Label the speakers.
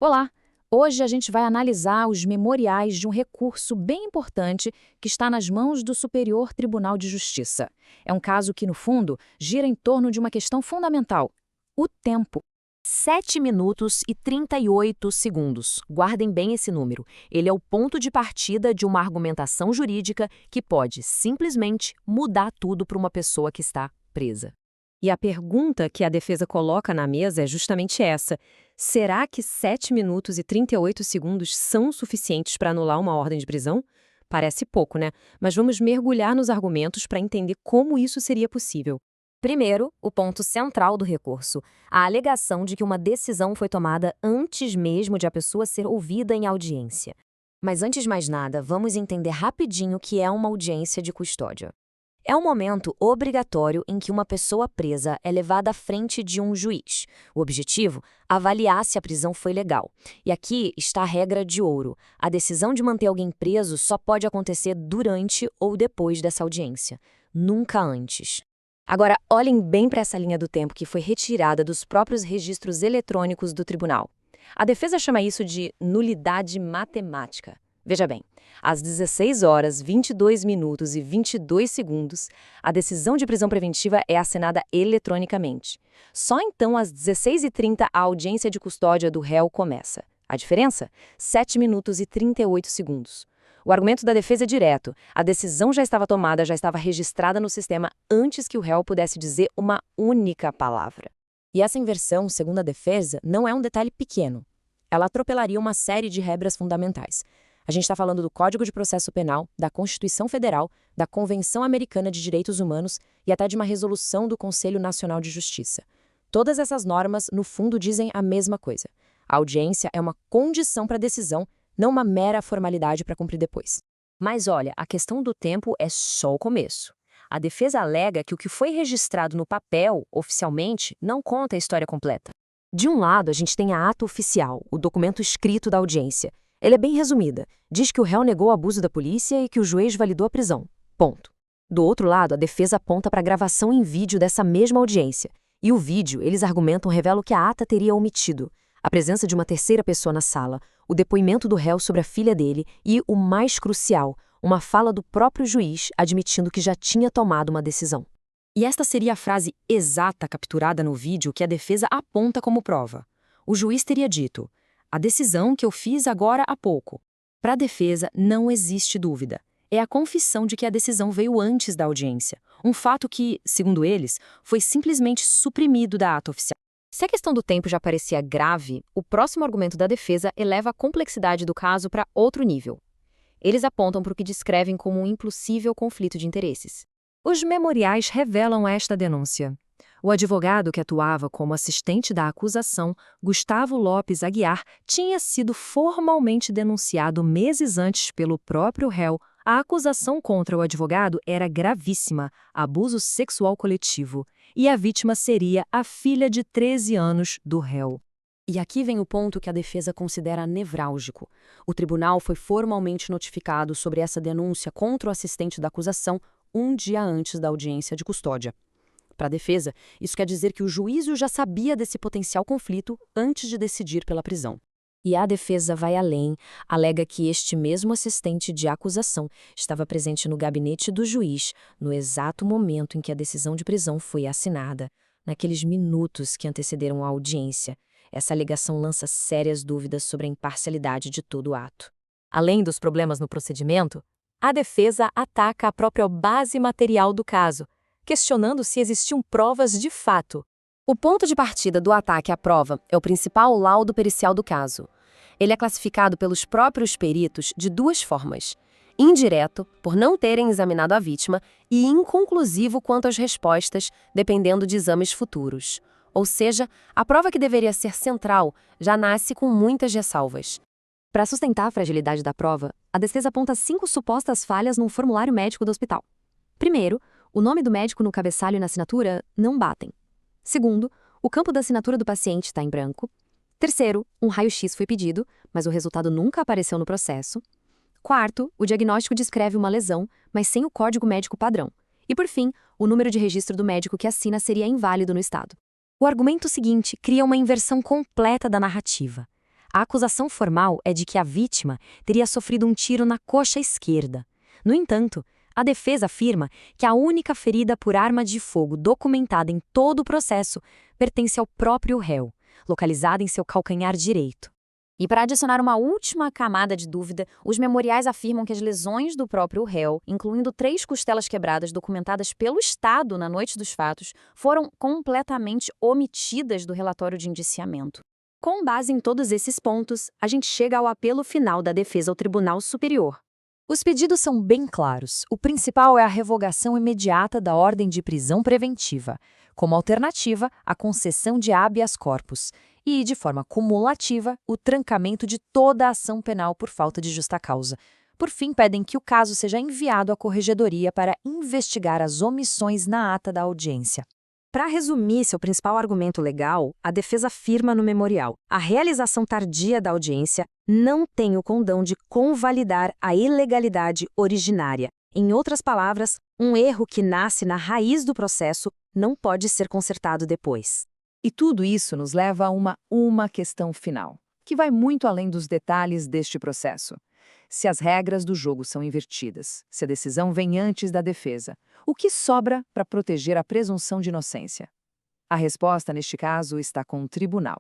Speaker 1: Olá! Hoje a gente vai analisar os memoriais de um recurso bem importante que está nas mãos do Superior Tribunal de Justiça. É um caso que, no fundo, gira em torno de uma questão fundamental: o tempo.
Speaker 2: 7 minutos e 38 segundos. Guardem bem esse número. Ele é o ponto de partida de uma argumentação jurídica que pode simplesmente mudar tudo para uma pessoa que está presa.
Speaker 3: E a pergunta que a defesa coloca na mesa é justamente essa: será que 7 minutos e 38 segundos são suficientes para anular uma ordem de prisão? Parece pouco, né? Mas vamos mergulhar nos argumentos para entender como isso seria possível.
Speaker 2: Primeiro, o ponto central do recurso, a alegação de que uma decisão foi tomada antes mesmo de a pessoa ser ouvida em audiência. Mas antes de mais nada, vamos entender rapidinho o que é uma audiência de custódia. É um momento obrigatório em que uma pessoa presa é levada à frente de um juiz. O objetivo? Avaliar se a prisão foi legal. E aqui está a regra de ouro. A decisão de manter alguém preso só pode acontecer durante ou depois dessa audiência. Nunca antes.
Speaker 3: Agora, olhem bem para essa linha do tempo que foi retirada dos próprios registros eletrônicos do tribunal. A defesa chama isso de nulidade matemática. Veja bem, às 16 horas, 22 minutos e 22 segundos, a decisão de prisão preventiva é assinada eletronicamente. Só então, às 16h30, a audiência de custódia do réu começa. A diferença? 7 minutos e 38 segundos. O argumento da defesa é direto. A decisão já estava tomada, já estava registrada no sistema antes que o réu pudesse dizer uma única palavra. E essa inversão, segundo a defesa, não é um detalhe pequeno. Ela atropelaria uma série de regras fundamentais. A gente está falando do Código de Processo Penal, da Constituição Federal, da Convenção Americana de Direitos Humanos e até de uma resolução do Conselho Nacional de Justiça. Todas essas normas, no fundo, dizem a mesma coisa. A audiência é uma condição para a decisão, não uma mera formalidade para cumprir depois.
Speaker 2: Mas olha, a questão do tempo é só o começo. A defesa alega que o que foi registrado no papel, oficialmente, não conta a história completa. De um lado, a gente tem a ata oficial, o documento escrito da audiência. Ele é bem resumida. Diz que o réu negou o abuso da polícia e que o juiz validou a prisão. Ponto. Do outro lado, a defesa aponta para a gravação em vídeo dessa mesma audiência. E o vídeo, eles argumentam, revela o que a ata teria omitido: a presença de uma terceira pessoa na sala, o depoimento do réu sobre a filha dele e, o mais crucial, uma fala do próprio juiz admitindo que já tinha tomado uma decisão. E esta seria a frase exata capturada no vídeo que a defesa aponta como prova. O juiz teria dito: a decisão que eu fiz agora há pouco. Para a defesa, não existe dúvida. É a confissão de que a decisão veio antes da audiência. Um fato que, segundo eles, foi simplesmente suprimido da ata oficial. Se a questão do tempo já parecia grave, o próximo argumento da defesa eleva a complexidade do caso para outro nível. Eles apontam para o que descrevem como um impossível conflito de interesses. Os memoriais revelam esta denúncia. O advogado que atuava como assistente da acusação, Gustavo Lopes Aguiar, tinha sido formalmente denunciado meses antes pelo próprio réu. A acusação contra o advogado era gravíssima: abuso sexual coletivo. E a vítima seria a filha de 13 anos do réu. E aqui vem o ponto que a defesa considera nevrálgico. O tribunal foi formalmente notificado sobre essa denúncia contra o assistente da acusação um dia antes da audiência de custódia. Para a defesa, isso quer dizer que o juízo já sabia desse potencial conflito antes de decidir pela prisão. E a defesa vai além, alega que este mesmo assistente de acusação estava presente no gabinete do juiz no exato momento em que a decisão de prisão foi assinada, naqueles minutos que antecederam a audiência. Essa alegação lança sérias dúvidas sobre a imparcialidade de todo o ato. Além dos problemas no procedimento, a defesa ataca a própria base material do caso, questionando se existiam provas de fato. O ponto de partida do ataque à prova é o principal laudo pericial do caso. Ele é classificado pelos próprios peritos de duas formas: indireto, por não terem examinado a vítima, e inconclusivo quanto às respostas, dependendo de exames futuros. Ou seja, a prova que deveria ser central já nasce com muitas ressalvas. Para sustentar a fragilidade da prova, a defesa aponta 5 supostas falhas no formulário médico do hospital. Primeiro, o nome do médico no cabeçalho e na assinatura não batem. Segundo, o campo da assinatura do paciente está em branco. Terceiro, um raio-x foi pedido, mas o resultado nunca apareceu no processo. Quarto, o diagnóstico descreve uma lesão, mas sem o código médico padrão. E por fim, o número de registro do médico que assina seria inválido no estado. O argumento seguinte cria uma inversão completa da narrativa. A acusação formal é de que a vítima teria sofrido um tiro na coxa esquerda. No entanto, a defesa afirma que a única ferida por arma de fogo documentada em todo o processo pertence ao próprio réu, localizada em seu calcanhar direito.
Speaker 1: E para adicionar uma última camada de dúvida, os memoriais afirmam que as lesões do próprio réu, incluindo 3 costelas quebradas documentadas pelo Estado na noite dos fatos, foram completamente omitidas do relatório de indiciamento.
Speaker 2: Com base em todos esses pontos, a gente chega ao apelo final da defesa ao Tribunal Superior.
Speaker 3: Os pedidos são bem claros. O principal é a revogação imediata da ordem de prisão preventiva, como alternativa, a concessão de habeas corpus e, de forma cumulativa, o trancamento de toda a ação penal por falta de justa causa. Por fim, pedem que o caso seja enviado à Corregedoria para investigar as omissões na ata da audiência.
Speaker 2: Para resumir seu principal argumento legal, a defesa afirma no memorial: a realização tardia da audiência não tem o condão de convalidar a ilegalidade originária. Em outras palavras, um erro que nasce na raiz do processo não pode ser consertado depois.
Speaker 1: E tudo isso nos leva a uma questão final, que vai muito além dos detalhes deste processo. Se as regras do jogo são invertidas, se a decisão vem antes da defesa, o que sobra para proteger a presunção de inocência? A resposta, neste caso, está com o tribunal.